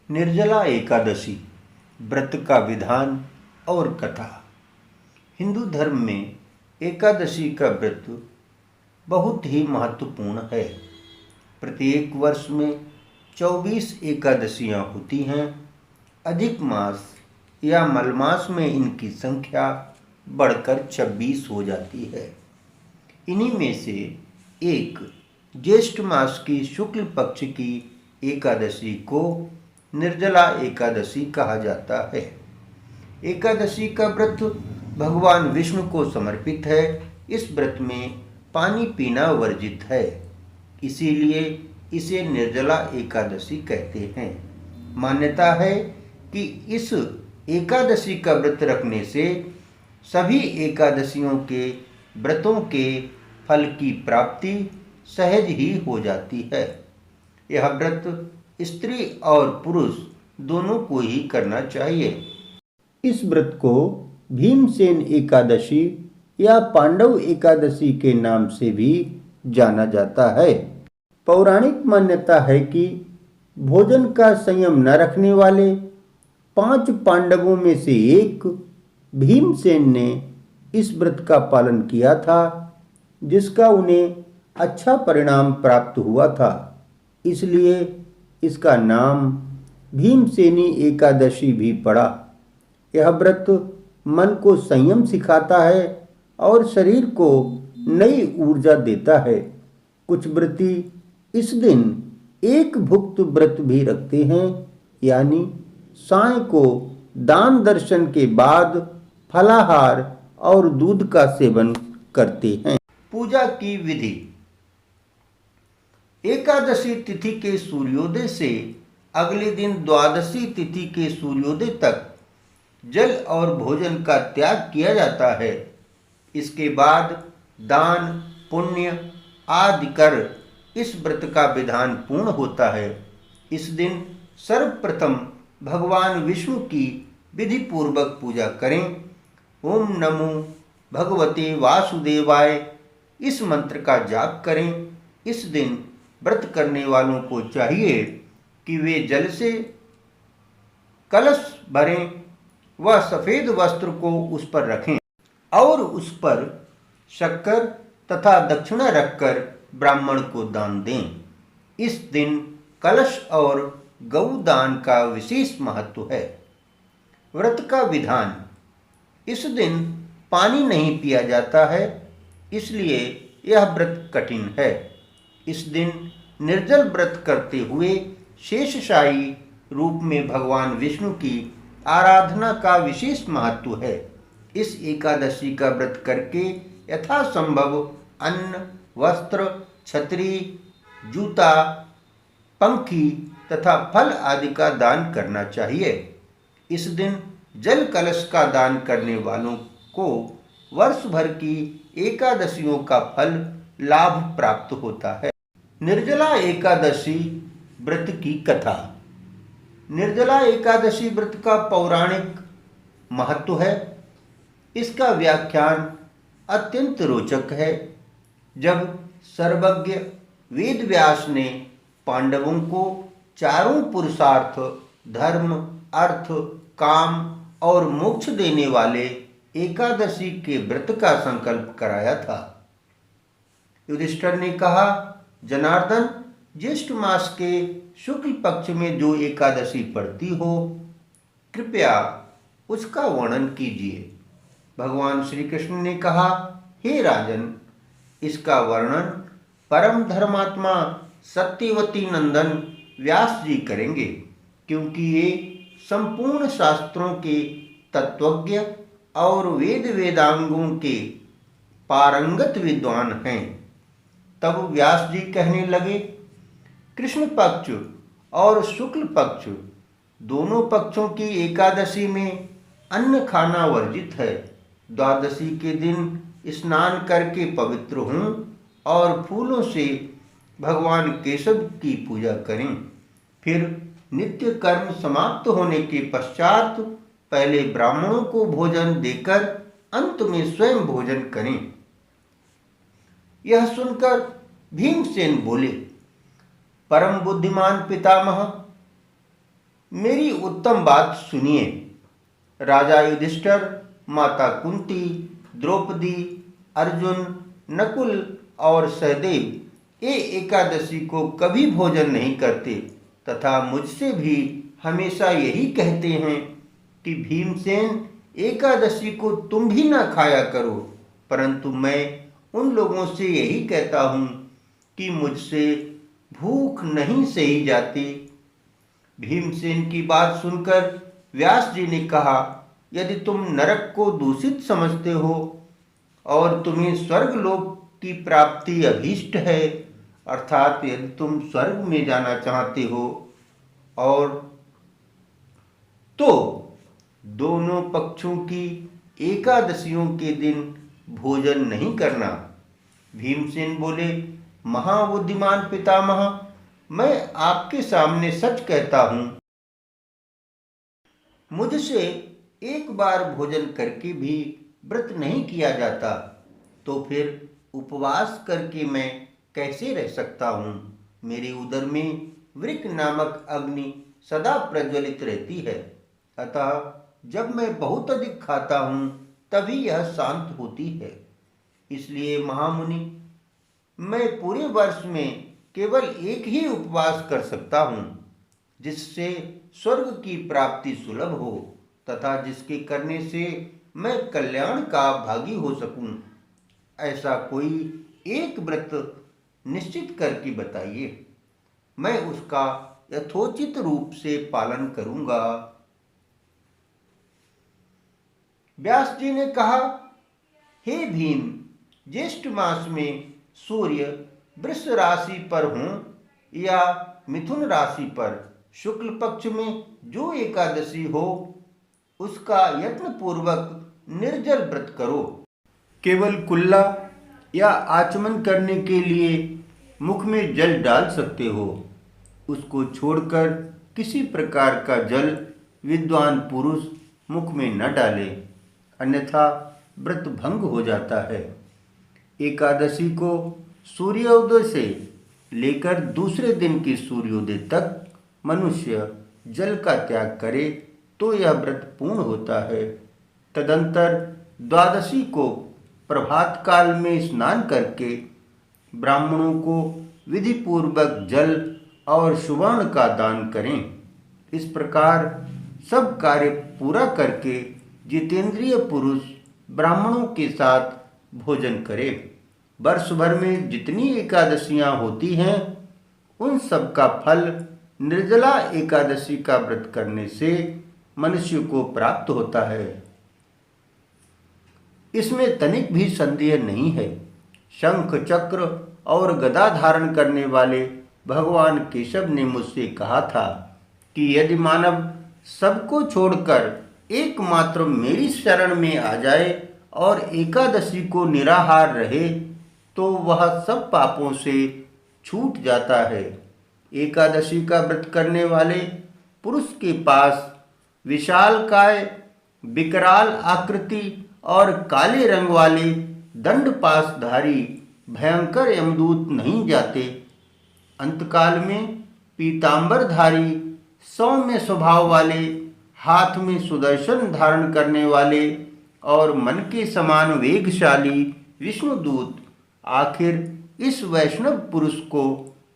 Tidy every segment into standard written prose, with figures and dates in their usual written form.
निर्जला एकादशी व्रत का विधान और कथा। हिंदू धर्म में एकादशी का व्रत बहुत ही महत्वपूर्ण है। प्रत्येक वर्ष में 24 एकादशियां होती हैं। अधिक मास या मलमास में इनकी संख्या बढ़कर 26 हो जाती है। इन्हीं में से एक ज्येष्ठ मास की शुक्ल पक्ष की एकादशी को निर्जला एकादशी कहा जाता है। एकादशी का व्रत भगवान विष्णु को समर्पित है। इस व्रत में पानी पीना वर्जित है, इसीलिए इसे निर्जला एकादशी कहते हैं। मान्यता है कि इस एकादशी का व्रत रखने से सभी एकादशियों के व्रतों के फल की प्राप्ति सहज ही हो जाती है। यह व्रत स्त्री और पुरुष दोनों को ही करना चाहिए। इस व्रत को भीमसेन एकादशी या पांडव एकादशी के नाम से भी जाना जाता है। पौराणिक मान्यता है कि भोजन का संयम न रखने वाले 5 पांडवों में से एक भीमसेन ने इस व्रत का पालन किया था, जिसका उन्हें अच्छा परिणाम प्राप्त हुआ था। इसलिए इसका नाम भीमसेनी एकादशी भी पड़ा। यह व्रत मन को संयम सिखाता है और शरीर को नई ऊर्जा देता है। कुछ व्रती इस दिन एक भुक्त व्रत भी रखते हैं, यानी साय को दान दर्शन के बाद फलाहार और दूध का सेवन करते हैं। पूजा की विधि। एकादशी तिथि के सूर्योदय से अगले दिन द्वादशी तिथि के सूर्योदय तक जल और भोजन का त्याग किया जाता है। इसके बाद दान पुण्य आदि कर इस व्रत का विधान पूर्ण होता है। इस दिन सर्वप्रथम भगवान विष्णु की विधि पूर्वक पूजा करें। ओम नमो भगवते वासुदेवाय इस मंत्र का जाप करें। इस दिन व्रत करने वालों को चाहिए कि वे जल से कलश भरें व सफेद वस्त्र को उस पर रखें और उस पर शक्कर तथा दक्षिणा रखकर ब्राह्मण को दान दें। इस दिन कलश और गौ दान का विशेष महत्व है। व्रत का विधान। इस दिन पानी नहीं पिया जाता है, इसलिए यह व्रत कठिन है। इस दिन निर्जल व्रत करते हुए शेषशायी रूप में भगवान विष्णु की आराधना का विशेष महत्व है। इस एकादशी का व्रत करके यथासंभव अन्न वस्त्र छतरी जूता पंखी तथा फल आदि का दान करना चाहिए। इस दिन जल कलश का दान करने वालों को वर्ष भर की एकादशियों का फल लाभ प्राप्त होता है। निर्जला एकादशी व्रत की कथा। निर्जला एकादशी व्रत का पौराणिक महत्व है। इसका व्याख्यान अत्यंत रोचक है। जब सर्वज्ञ वेद व्यास ने पांडवों को चारों पुरुषार्थ धर्म अर्थ काम और मोक्ष देने वाले एकादशी के व्रत का संकल्प कराया था, युधिष्ठिर ने कहा, जनार्दन, ज्येष्ठ मास के शुक्ल पक्ष में जो एकादशी पड़ती हो, कृपया उसका वर्णन कीजिए। भगवान श्री कृष्ण ने कहा, हे राजन, इसका वर्णन परम धर्मात्मा सत्यवती नंदन व्यास जी करेंगे, क्योंकि ये संपूर्ण शास्त्रों के तत्वज्ञ और वेद वेदांगों के पारंगत विद्वान हैं। तब व्यास जी कहने लगे, कृष्ण पक्ष और शुक्ल पक्ष दोनों पक्षों की एकादशी में अन्न खाना वर्जित है। द्वादशी के दिन स्नान करके पवित्र हों और फूलों से भगवान केशव की पूजा करें। फिर नित्य कर्म समाप्त होने के पश्चात पहले ब्राह्मणों को भोजन देकर अंत में स्वयं भोजन करें। यह सुनकर भीमसेन बोले, परम बुद्धिमान पितामह, मेरी उत्तम बात सुनिए। राजा युधिष्ठिर, माता कुंती, द्रौपदी, अर्जुन, नकुल और सहदेव ये एकादशी को कभी भोजन नहीं करते तथा मुझसे भी हमेशा यही कहते हैं कि भीमसेन, एकादशी को तुम भी ना खाया करो। परंतु मैं उन लोगों से यही कहता हूँ कि मुझसे भूख नहीं सही जाती। भीमसेन की बात सुनकर व्यास जी ने कहा, यदि तुम नरक को दूषित समझते हो और तुम्हें स्वर्गलोक की प्राप्ति अभीष्ट है, अर्थात यदि तुम स्वर्ग में जाना चाहते हो, और तो दोनों पक्षों की एकादशियों के दिन भोजन नहीं करना। भीमसेन बोले, महाबुद्धिमान पितामह, मैं आपके सामने सच कहता हूँ, मुझसे एक बार भोजन करके भी व्रत नहीं किया जाता, तो फिर उपवास करके मैं कैसे रह सकता हूँ। मेरे उदर में वृक नामक अग्नि सदा प्रज्वलित रहती है, अतः जब मैं बहुत अधिक खाता हूँ तभी यह शांत होती है। इसलिए महामुनि, मैं पूरे वर्ष में केवल एक ही उपवास कर सकता हूँ, जिससे स्वर्ग की प्राप्ति सुलभ हो तथा जिसके करने से मैं कल्याण का भागी हो सकूं। ऐसा कोई एक व्रत निश्चित करके बताइए, मैं उसका यथोचित रूप से पालन करूंगा। व्यास जी ने कहा, हे भीम, ज्येष्ठ मास में सूर्य वृष राशि पर हों या मिथुन राशि पर शुक्ल पक्ष में जो एकादशी हो, उसका यत्न पूर्वक निर्जल व्रत करो। केवल कुल्ला या आचमन करने के लिए मुख में जल डाल सकते हो। उसको छोड़कर किसी प्रकार का जल विद्वान पुरुष मुख में न डाले, अन्यथा व्रत भंग हो जाता है। एकादशी को सूर्योदय से लेकर दूसरे दिन के सूर्योदय तक मनुष्य जल का त्याग करे तो यह व्रत पूर्ण होता है। तदंतर द्वादशी को प्रभात काल में स्नान करके ब्राह्मणों को विधि पूर्वक जल और सुवर्ण का दान करें। इस प्रकार सब कार्य पूरा करके जितेंद्रिय पुरुष ब्राह्मणों के साथ भोजन करे। वर्ष भर में जितनी एकादशियां होती हैं, उन सब का फल निर्जला एकादशी का व्रत करने से मनुष्य को प्राप्त होता है। इसमें तनिक भी संदेह नहीं है। शंख चक्र और गदा धारण करने वाले भगवान केशव ने मुझसे कहा था कि यदि मानव सबको छोड़कर एकमात्र मेरी शरण में आ जाए और एकादशी को निराहार रहे तो वह सब पापों से छूट जाता है। एकादशी का व्रत करने वाले पुरुष के पास विशालकाय, विकराल आकृति और काले रंग वाले दंड पासधारी भयंकर यमदूत नहीं जाते। अंतकाल में पीतांबरधारी, सौम्य स्वभाव वाले, हाथ में सुदर्शन धारण करने वाले और मन के समान वेगशाली विष्णुदूत आखिर इस वैष्णव पुरुष को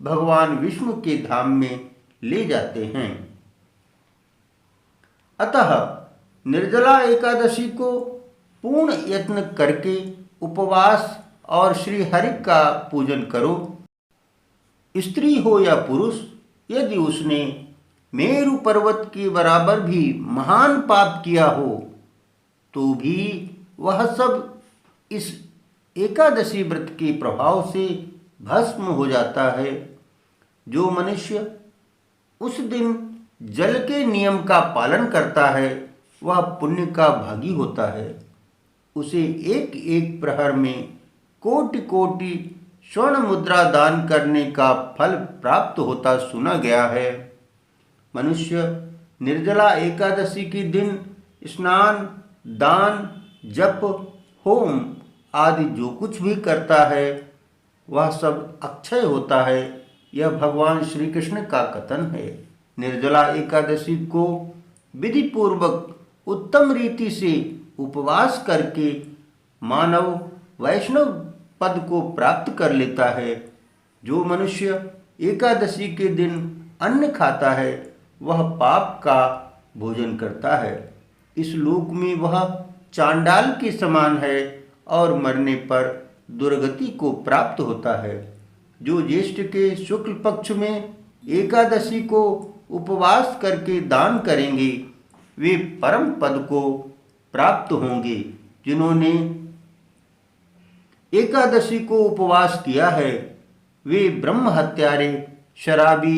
भगवान विष्णु के धाम में ले जाते हैं। अतः निर्जला एकादशी को पूर्ण यत्न करके उपवास और श्री हरि का पूजन करो। स्त्री हो या पुरुष, यदि उसने मेरु पर्वत के बराबर भी महान पाप किया हो तो भी वह सब इस एकादशी व्रत के प्रभाव से भस्म हो जाता है। जो मनुष्य उस दिन जल के नियम का पालन करता है वह पुण्य का भागी होता है। उसे एक एक प्रहर में कोटि कोटि स्वर्ण मुद्रा दान करने का फल प्राप्त होता सुना गया है। मनुष्य निर्जला एकादशी के दिन स्नान, दान, जप, होम आदि जो कुछ भी करता है वह सब अक्षय होता है। यह भगवान श्री कृष्ण का कथन है। निर्जला एकादशी को विधि पूर्वक उत्तम रीति से उपवास करके मानव वैष्णव पद को प्राप्त कर लेता है। जो मनुष्य एकादशी के दिन अन्न खाता है वह पाप का भोजन करता है। इस लोक में वह चांडाल के समान है और मरने पर दुर्गति को प्राप्त होता है। जो ज्येष्ठ के शुक्ल पक्ष में एकादशी को उपवास करके दान करेंगे वे परम पद को प्राप्त होंगे। जिन्होंने एकादशी को उपवास किया है वे ब्रह्म हत्यारे, शराबी,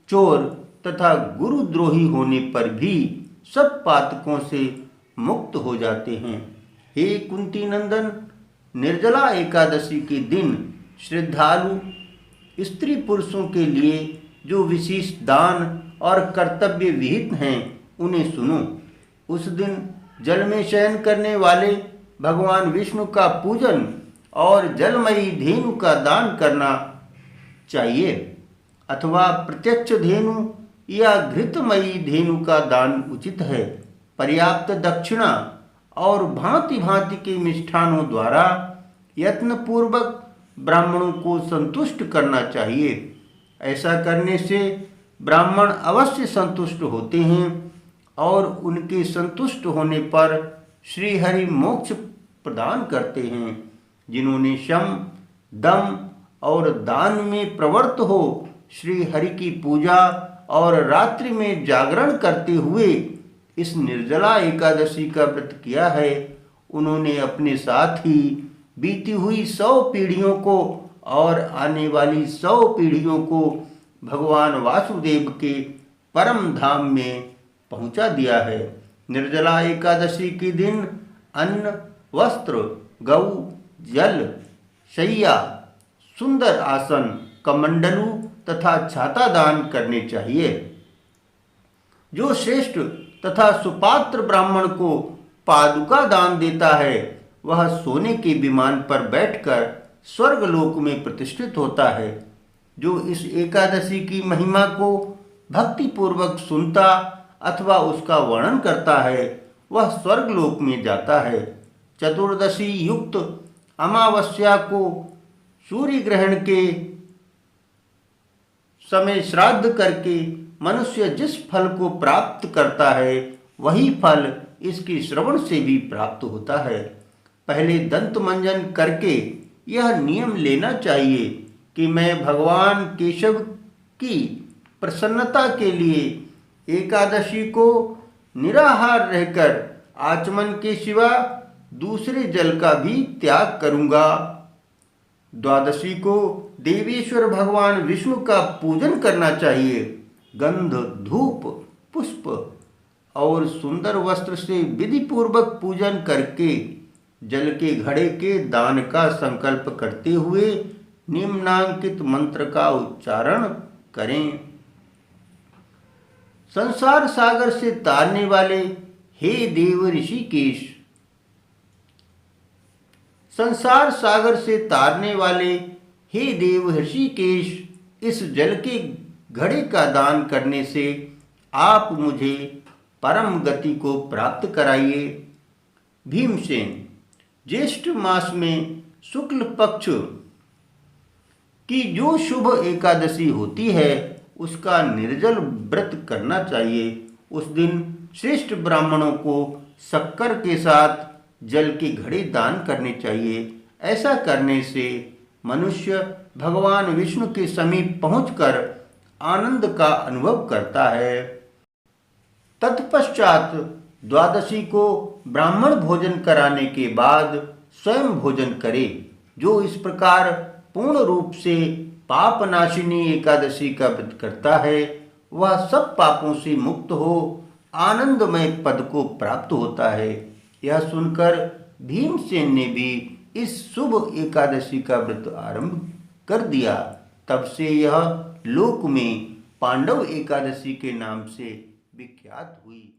चोर तथा गुरुद्रोही होने पर भी सब पातकों से मुक्त हो जाते हैं। हे कुंती नंदन, निर्जला एकादशी के दिन श्रद्धालु स्त्री पुरुषों के लिए जो विशेष दान और कर्तव्य विहित हैं उन्हें सुनो। उस दिन जल में शयन करने वाले भगवान विष्णु का पूजन और जलमयी धेनु का दान करना चाहिए अथवा प्रत्यक्ष धेनु या घृतमयी धेनु का दान उचित है। पर्याप्त दक्षिणा और भांति भांति के मिष्ठानों द्वारा यत्नपूर्वक ब्राह्मणों को संतुष्ट करना चाहिए। ऐसा करने से ब्राह्मण अवश्य संतुष्ट होते हैं और उनके संतुष्ट होने पर श्रीहरि मोक्ष प्रदान करते हैं। जिन्होंने शम, दम और दान में प्रवृत्त हो श्री हरि की पूजा और रात्रि में जागरण करते हुए इस निर्जला एकादशी का व्रत किया है, उन्होंने अपने साथ ही बीती हुई 100 पीढ़ियों को और आने वाली 100 पीढ़ियों को भगवान वासुदेव के परम धाम में पहुंचा दिया है। निर्जला एकादशी के दिन अन्न, वस्त्र, गौ, जल, शैया, सुंदर आसन, कमंडलू तथा छाता दान करने चाहिए। जो श्रेष्ठ तथा सुपात्र ब्राह्मण को पादुका दान देता है वह सोने के विमान पर बैठकर स्वर्गलोक में प्रतिष्ठित होता है। जो इस एकादशी की महिमा को भक्ति पूर्वक सुनता अथवा उसका वर्णन करता है वह स्वर्गलोक में जाता है। चतुर्दशी युक्त अमावस्या को सूर्य ग्रहण के समय श्राद्ध करके मनुष्य जिस फल को प्राप्त करता है वही फल इसके श्रवण से भी प्राप्त होता है। पहले दंत मंजन करके यह नियम लेना चाहिए कि मैं भगवान केशव की प्रसन्नता के लिए एकादशी को निराहार रहकर आचमन के सिवा दूसरे जल का भी त्याग करूंगा। द्वादशी को देवेश्वर भगवान विष्णु का पूजन करना चाहिए। गंध, धूप, पुष्प और सुंदर वस्त्र से विधि पूर्वक पूजन करके जल के घड़े के दान का संकल्प करते हुए निम्नांकित मंत्र का उच्चारण करें। संसार सागर से तारने वाले हे देव ऋषिकेश, संसार सागर से तारने वाले हे देव ऋषिकेश, इस जल के घड़े का दान करने से आप मुझे परम गति को प्राप्त कराइए। भीमसेन, ज्येष्ठ मास में शुक्ल पक्ष की जो शुभ एकादशी होती है उसका निर्जल व्रत करना चाहिए। उस दिन श्रेष्ठ ब्राह्मणों को शक्कर के साथ जल के घड़े दान करने चाहिए। ऐसा करने से मनुष्य भगवान विष्णु के समीप पहुंचकर आनंद का अनुभव करता है। तत्पश्चात द्वादशी को ब्राह्मण भोजन कराने के बाद स्वयं भोजन करे। जो इस प्रकार पूर्ण रूप से पापनाशिनी एकादशी का व्रत करता है वह सब पापों से मुक्त हो आनंदमय पद को प्राप्त होता है। यह सुनकर भीमसेन ने भी इस शुभ एकादशी का व्रत आरंभ कर दिया। तब से यह लोक में पांडव एकादशी के नाम से विख्यात हुई।